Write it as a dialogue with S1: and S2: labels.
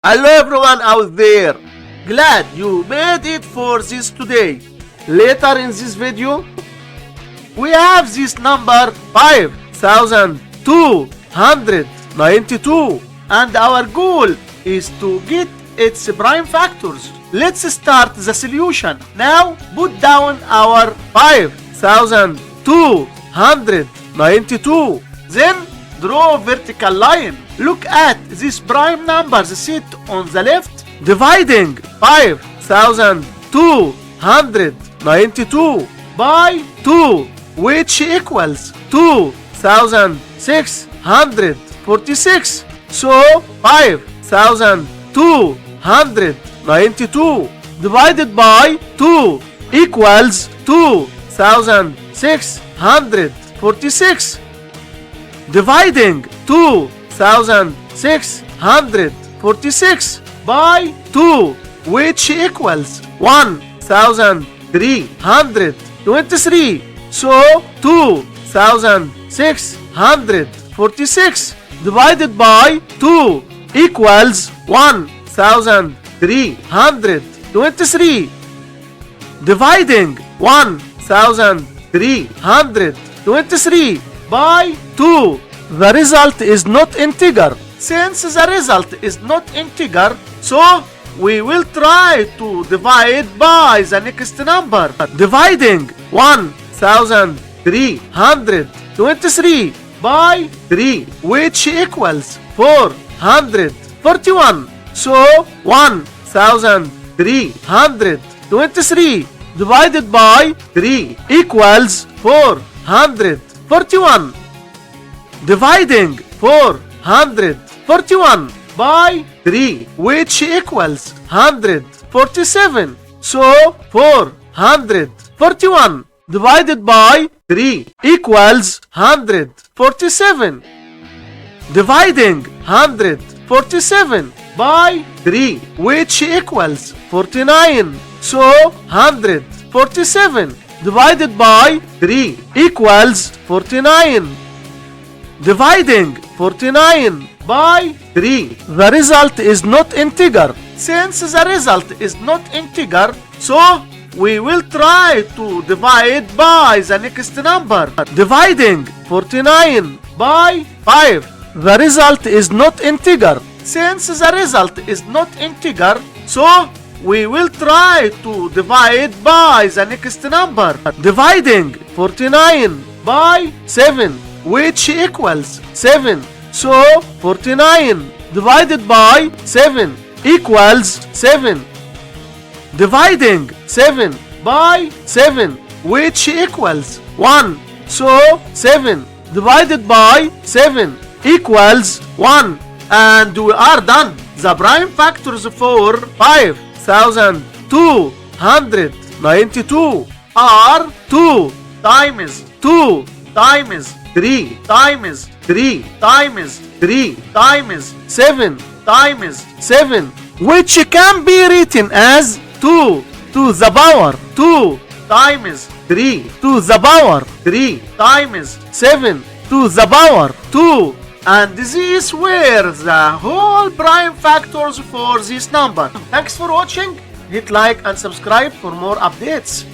S1: Hello everyone out there. Glad you made it for this today. Later in this video, we have this number 5292 and our goal is to get its prime factors. Let's start the solution. Now put down our 5292. Then draw a vertical line. Look at this prime numbers set on the left, dividing 5292 by 2, which equals 2646. So 5292 divided by 2 equals 2646. Dividing 2646 by 2, which equals 1323. So 2646 divided by 2 equals 1323. Dividing 1323 by 2, the result is not integer. Since the result is not integer, so we will try to divide by the next number. Dividing 1323 by 3, which equals 441. So 1323 divided by 3 equals 441. Dividing 441 by 3, which equals 147. So 441 divided by 3 equals 147. Dividing 147 by 3, which equals 49. So 147 divided by 3 equals 49. Dividing 49 by 3, the result is not integer. Since the result is not integer, so we will try to divide by the next number. Dividing 49 by 5, the result is not integer. Since the result is not integer, so we will try to divide by the next number. Dividing 49 by 7, which equals 7. So 49 divided by 7 equals 7. Dividing 7 by 7, which equals 1. So 7 divided by 7 equals 1. And we are done. The prime factors for 5292 are 2 times 2 times 3 times 3 times 3 times 7 times 7, which can be written as 2 to the power 2 times 3 to the power 3 times 7 to the power 2. And this were the whole prime factors for this number. Thanks for watching. Hit like and subscribe for more updates.